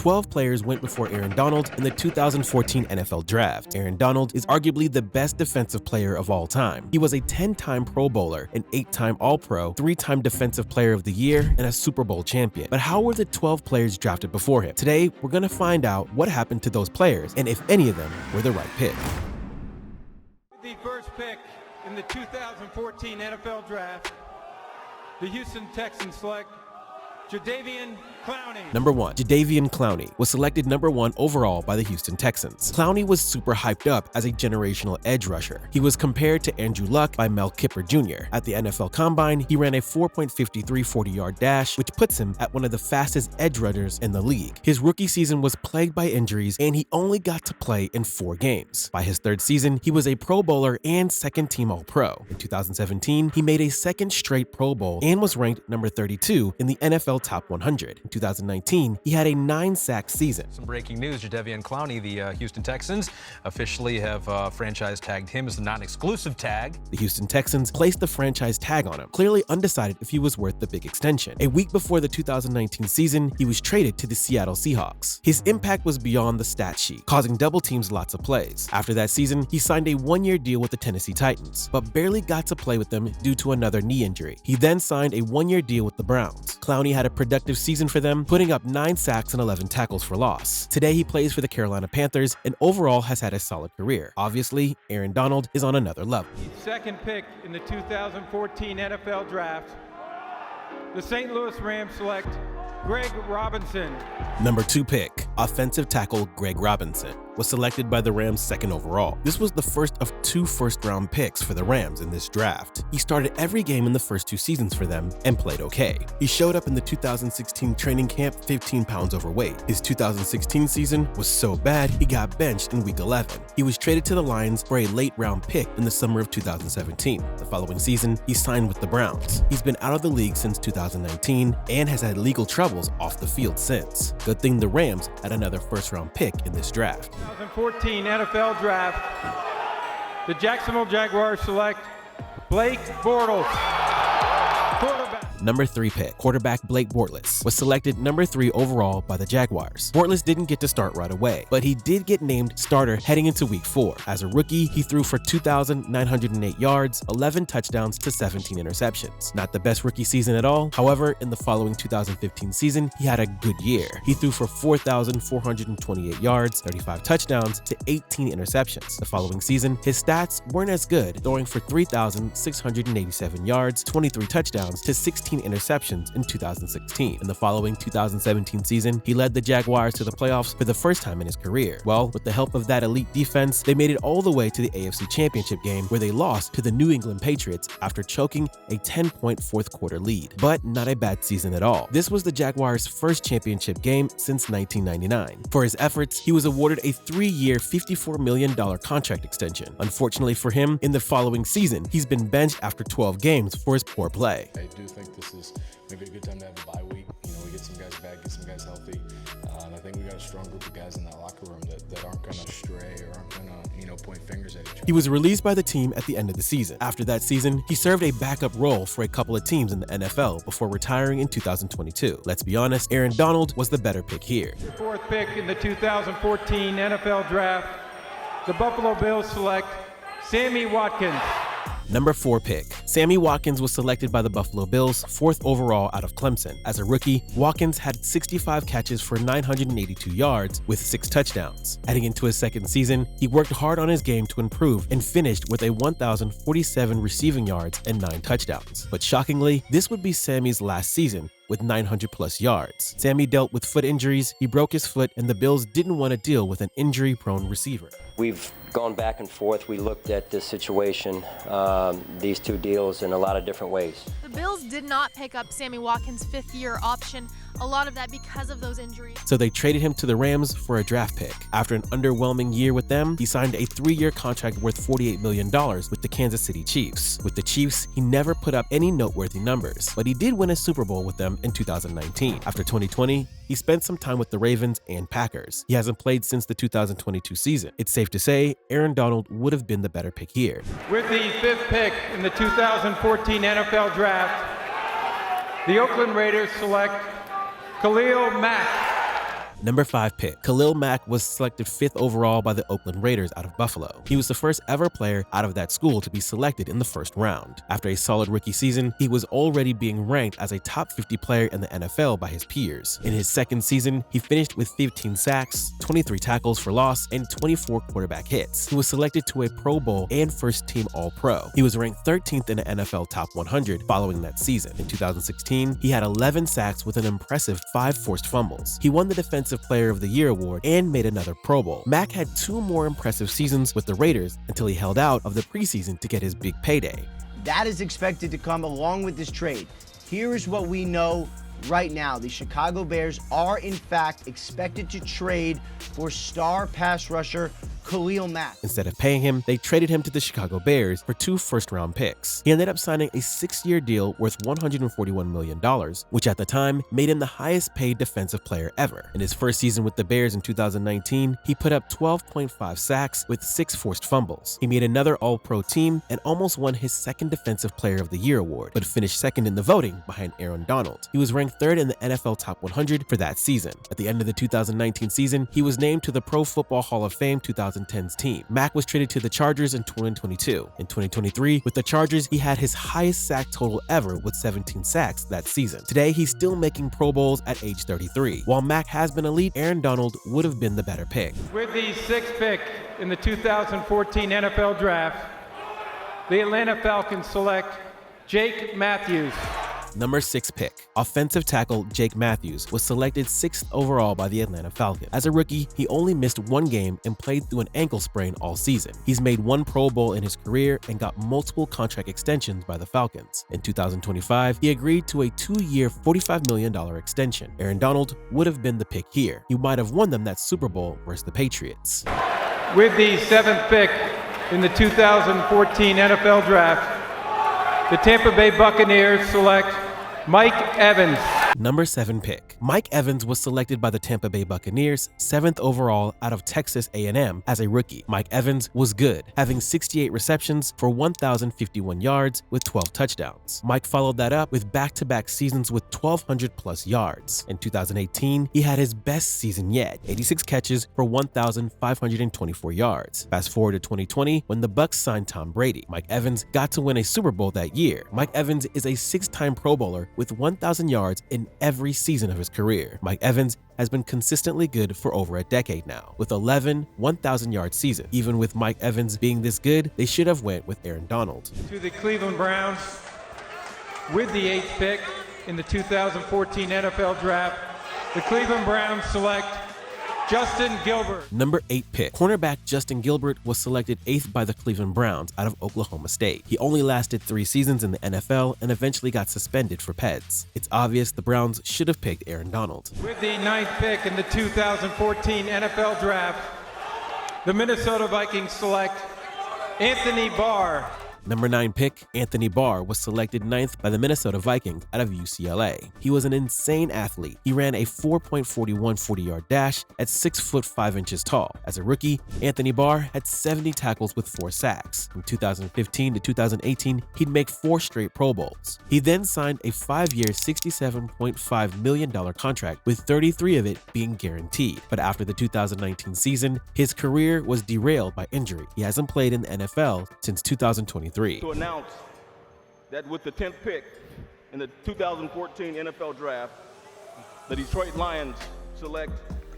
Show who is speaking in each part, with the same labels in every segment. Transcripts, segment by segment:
Speaker 1: 12 players went before Aaron Donald in the 2014 NFL Draft. Aaron Donald is arguably the best defensive player of all time. He was a 10-time Pro Bowler, an 8-time All-Pro, 3-time Defensive Player of the Year, and a Super Bowl champion. But how were the 12 players drafted before him? Today, we're going to find out what happened to those players and if any of them were the right pick.
Speaker 2: The first pick in the 2014 NFL Draft, the Houston Texans select Javian Clowney.
Speaker 1: Number 1. Javian Clowney was selected number 1 overall by the Houston Texans. Clowney was super hyped up as a generational edge rusher. He was compared to Andrew Luck by Mel Kiper Jr. At the NFL Combine, he ran a 4.53 40-yard dash, which puts him at one of the fastest edge runners in the league. His rookie season was plagued by injuries, and he only got to play in 4 games. By his 3rd season, he was a Pro Bowler and 2nd-team All-Pro. In 2017, he made a 2nd straight Pro Bowl and was ranked number 32 in the NFL Top 100. In 2019, he had a 9-sack season.
Speaker 3: Some breaking news: Javian Clowney, the Houston Texans, officially have franchise tagged him as the non-exclusive tag.
Speaker 1: The Houston Texans placed the franchise tag on him, clearly undecided if he was worth the big extension. A week before the 2019 season, he was traded to the Seattle Seahawks. His impact was beyond the stat sheet, causing double teams lots of plays. After that season, he signed a 1-year deal with the Tennessee Titans, but barely got to play with them due to another knee injury. He then signed a 1-year deal with the Browns. Clowney had a productive season for them, putting up 9 sacks and 11 tackles for loss. Today, he plays for the Carolina Panthers and overall has had a solid career. Obviously, Aaron Donald is on another level.
Speaker 2: The second pick in the 2014 NFL Draft, the St. Louis Rams select Greg Robinson.
Speaker 1: Number 2 pick, offensive tackle Greg Robinson, was selected by the Rams 2nd overall. This was the first of 2 first-round picks for the Rams in this draft. He started every game in the first 2 seasons for them and played okay. He showed up in the 2016 training camp 15 pounds overweight. His 2016 season was so bad, he got benched in week 11. He was traded to the Lions for a late-round pick in the summer of 2017. The following season, he signed with the Browns. He's been out of the league since 2019 and has had legal troubles off the field since. Good thing the Rams had another first-round pick in this draft.
Speaker 2: 2014 NFL Draft, the Jacksonville Jaguars select Blake Bortles, quarterback.
Speaker 1: Number 3 pick, quarterback Blake Bortles, was selected number 3 overall by the Jaguars. Bortles didn't get to start right away, but he did get named starter heading into week 4. As a rookie, he threw for 2,908 yards, 11 touchdowns to 17 interceptions. Not the best rookie season at all. However, in the following 2015 season, he had a good year. He threw for 4,428 yards, 35 touchdowns to 18 interceptions. The following season, his stats weren't as good, throwing for 3,687 yards, 23 touchdowns to 16 interceptions in 2016. In the following 2017 season, he led the Jaguars to the playoffs for the first time in his career. Well, with the help of that elite defense, they made it all the way to the AFC Championship game, where they lost to the New England Patriots after choking a 10-point fourth-quarter lead. But not a bad season at all. This was the Jaguars' first championship game since 1999. For his efforts, he was awarded a 3-year, $54 million contract extension. Unfortunately for him, in the following season, he's been benched after 12 games for his poor play.
Speaker 4: I do think this is maybe a good time to have a bye week. You know, we get some guys back, get some guys healthy. And I think we got a strong group of guys in that locker room that aren't going to stray or aren't going to, point fingers at each other.
Speaker 1: He was released by the team at the end of the season. After that season, he served a backup role for a couple of teams in the NFL before retiring in 2022. Let's be honest, Aaron Donald was the better pick here.
Speaker 2: The 4th pick in the 2014 NFL Draft, the Buffalo Bills select Sammy Watkins.
Speaker 1: Number 4 pick, Sammy Watkins was selected by the Buffalo Bills 4th overall out of Clemson. As a rookie, Watkins had 65 catches for 982 yards with 6 touchdowns. Heading into his 2nd season, he worked hard on his game to improve and finished with a 1,047 receiving yards and 9 touchdowns. But shockingly, this would be Sammy's last season with 900+ yards. Sammy dealt with foot injuries, he broke his foot, and the Bills didn't want to deal with an injury-prone receiver.
Speaker 5: We've gone back and forth. We looked at this situation, these 2 deals, in a lot of different ways.
Speaker 6: The Bills did not pick up Sammy Watkins' 5th-year option, a lot of that because of those injuries.
Speaker 1: So they traded him to the Rams for a draft pick. After an underwhelming year with them, he signed a 3-year contract worth $48 million with the Kansas City Chiefs. With the Chiefs, he never put up any noteworthy numbers, but he did win a Super Bowl with them in 2019. After 2020, he spent some time with the Ravens and Packers. He hasn't played since the 2022 season. It's safe to say Aaron Donald would have been the better pick here.
Speaker 2: With the 5th pick in the 2014 NFL Draft, the Oakland Raiders select Khalil Mack.
Speaker 1: Number 5 pick. Khalil Mack was selected 5th overall by the Oakland Raiders out of Buffalo. He was the first ever player out of that school to be selected in the first round. After a solid rookie season, he was already being ranked as a top 50 player in the NFL by his peers. In his second season, he finished with 15 sacks, 23 tackles for loss, and 24 quarterback hits. He was selected to a Pro Bowl and first-team All-Pro. He was ranked 13th in the NFL Top 100 following that season. In 2016, he had 11 sacks with an impressive 5 forced fumbles. He won the Defensive Player of the Year award and made another Pro Bowl. Mack had 2 more impressive seasons with the Raiders until he held out of the preseason to get his big payday.
Speaker 7: That is expected to come along with this trade. Here is what we know right now. The Chicago Bears are in fact expected to trade for star pass rusher Khalil Mack.
Speaker 1: Instead of paying him, they traded him to the Chicago Bears for 2 first-round picks. He ended up signing a 6-year deal worth $141 million, which at the time made him the highest-paid defensive player ever. In his first season with the Bears in 2019, he put up 12.5 sacks with 6 forced fumbles. He made another All-Pro team and almost won his second Defensive Player of the Year award, but finished second in the voting behind Aaron Donald. He was ranked 3rd in the NFL Top 100 for that season. At the end of the 2019 season, he was named to the Pro Football Hall of Fame 2010's team. Mack was traded to the Chargers in 2022. In 2023, with the Chargers, he had his highest sack total ever with 17 sacks that season. Today, he's still making Pro Bowls at age 33. While Mack has been elite, Aaron Donald would have been the better pick.
Speaker 2: With the 6th pick in the 2014 NFL Draft, the Atlanta Falcons select Jake Matthews.
Speaker 1: Number 6 pick. Offensive tackle Jake Matthews was selected 6th overall by the Atlanta Falcons. As a rookie, he only missed 1 game and played through an ankle sprain all season. He's made 1 Pro Bowl in his career and got multiple contract extensions by the Falcons. In 2025, he agreed to a 2-year, $45 million extension. Aaron Donald would have been the pick here. He might have won them that Super Bowl versus the Patriots.
Speaker 2: With the 7th pick in the 2014 NFL Draft, the Tampa Bay Buccaneers select Mike Evans.
Speaker 1: Number 7 pick. Mike Evans was selected by the Tampa Bay Buccaneers 7th overall out of Texas A&M as a rookie. Mike Evans was good, having 68 receptions for 1,051 yards with 12 touchdowns. Mike followed that up with back-to-back seasons with 1,200+ yards. In 2018, he had his best season yet, 86 catches for 1,524 yards. Fast forward to 2020, when the Bucs signed Tom Brady. Mike Evans got to win a Super Bowl that year. Mike Evans is a 6-time Pro Bowler with 1,000 yards in every season of his career. Mike Evans has been consistently good for over a decade now, with 11 1,000-yard seasons. Even with Mike Evans being this good, they should have went with Aaron Donald.
Speaker 2: To the Cleveland Browns, with the 8th pick in the 2014 NFL Draft, the Cleveland Browns select Justin Gilbert.
Speaker 1: Number 8 pick. Cornerback Justin Gilbert was selected 8th by the Cleveland Browns out of Oklahoma State. He only lasted 3 seasons in the NFL and eventually got suspended for peds. It's obvious the Browns should have picked Aaron Donald.
Speaker 2: With the 9th pick in the 2014 NFL Draft, the Minnesota Vikings select Anthony Barr.
Speaker 1: Number 9 pick, Anthony Barr, was selected 9th by the Minnesota Vikings out of UCLA. He was an insane athlete. He ran a 4.41 40-yard dash at 6 foot 5 inches tall. As a rookie, Anthony Barr had 70 tackles with 4 sacks. From 2015 to 2018, he'd make 4 straight Pro Bowls. He then signed a 5-year, $67.5 million contract, with 33 of it being guaranteed. But after the 2019 season, his career was derailed by injury. He hasn't played in the NFL since 2023.
Speaker 8: To announce that with the 10th pick in the 2014 NFL Draft, the Detroit Lions select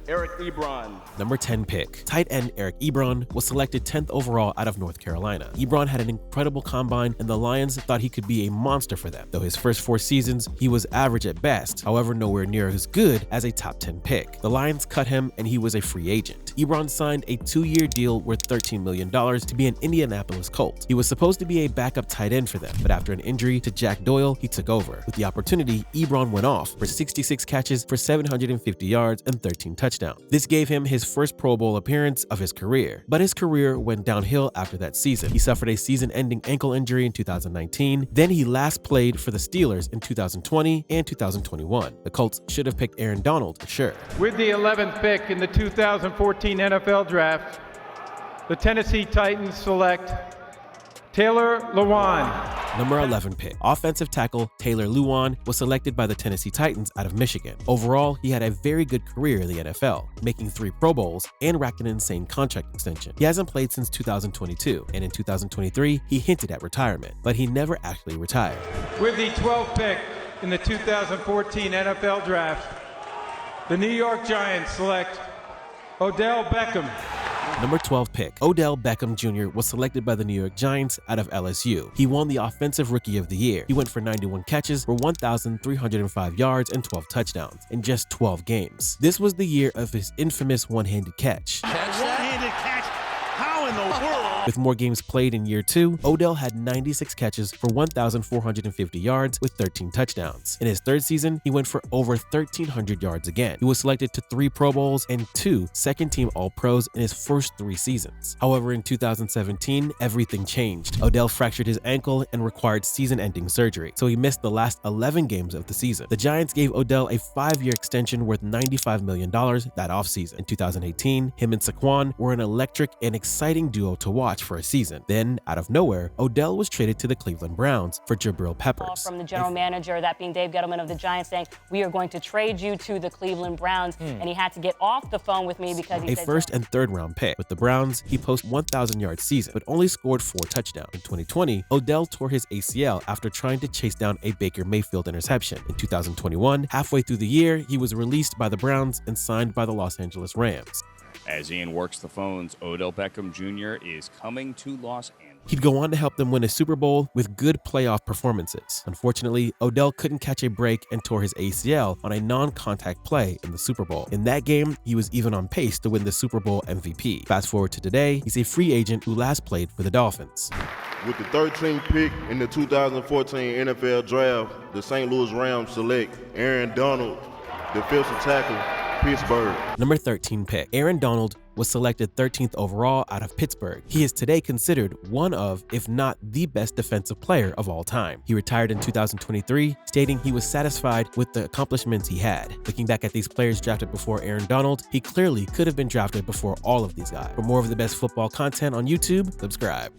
Speaker 8: Eric Ebron.
Speaker 1: Number 10 pick. Tight end Eric Ebron was selected 10th overall out of North Carolina. Ebron had an incredible combine, and the Lions thought he could be a monster for them. Though his first 4 seasons, he was average at best, however nowhere near as good as a top 10 pick. The Lions cut him, and he was a free agent. Ebron signed a 2-year deal worth $13 million to be an Indianapolis Colt. He was supposed to be a backup tight end for them, but after an injury to Jack Doyle, he took over. With the opportunity, Ebron went off for 66 catches for 750 yards and 13 touchdowns. This gave him his first Pro Bowl appearance of his career, but his career went downhill after that season. He suffered a season-ending ankle injury in 2019. Then he last played for the Steelers in 2020 and 2021. The Colts should have picked Aaron Donald for sure.
Speaker 2: With the 11th pick in the 2014 NFL Draft, the Tennessee Titans select Taylor Lewan.
Speaker 1: Number 11 pick. Offensive tackle Taylor Lewan was selected by the Tennessee Titans out of Michigan. Overall, he had a very good career in the NFL, making 3 Pro Bowls and racked an insane contract extension. He hasn't played since 2022, and in 2023, he hinted at retirement, but he never actually retired.
Speaker 2: With the 12th pick in the 2014 NFL Draft, the New York Giants select Odell Beckham.
Speaker 1: Number 12 pick. Odell Beckham Jr. was selected by the New York Giants out of LSU. He won the Offensive Rookie of the Year. He went for 91 catches for 1,305 yards and 12 touchdowns in just 12 games. This was the year of his infamous one-handed catch.
Speaker 9: One-handed catch? How in the world?
Speaker 1: With more games played in year 2, Odell had 96 catches for 1,450 yards with 13 touchdowns. In his 3rd season, he went for over 1,300 yards again. He was selected to 3 Pro Bowls and 2 second-team All-Pros in his first 3 seasons. However, in 2017, everything changed. Odell fractured his ankle and required season-ending surgery, so he missed the last 11 games of the season. The Giants gave Odell a 5-year extension worth $95 million that offseason. In 2018, him and Saquon were an electric and exciting duo to watch for a season. Then, out of nowhere, Odell was traded to the Cleveland Browns for Jabril Peppers.
Speaker 10: From the general manager, that being Dave Gettleman of the Giants, saying, we are going to trade you to the Cleveland Browns. And he had to get off the phone with me because he said...
Speaker 1: A 1st and 3rd round pick. With the Browns, he posted 1,000-yard season, but only scored 4 touchdowns. In 2020, Odell tore his ACL after trying to chase down a Baker Mayfield interception. In 2021, halfway through the year, he was released by the Browns and signed by the Los Angeles Rams.
Speaker 11: As Ian works the phones, Odell Beckham Jr. is coming to Los Angeles.
Speaker 1: He'd go on to help them win a Super Bowl with good playoff performances. Unfortunately, Odell couldn't catch a break and tore his ACL on a non-contact play in the Super Bowl. In that game, he was even on pace to win the Super Bowl MVP. Fast forward to today, he's a free agent who last played for the Dolphins.
Speaker 12: With the 13th pick in the 2014 NFL Draft, the St. Louis Rams select Aaron Donald, defensive tackle, Pittsburgh.
Speaker 1: Number 13 pick. Aaron Donald was selected 13th overall out of Pittsburgh. He is today considered one of, if not the best defensive player of all time. He retired in 2023, stating he was satisfied with the accomplishments he had. Looking back at these players drafted before Aaron Donald, he clearly could have been drafted before all of these guys. For more of the best football content on YouTube, subscribe.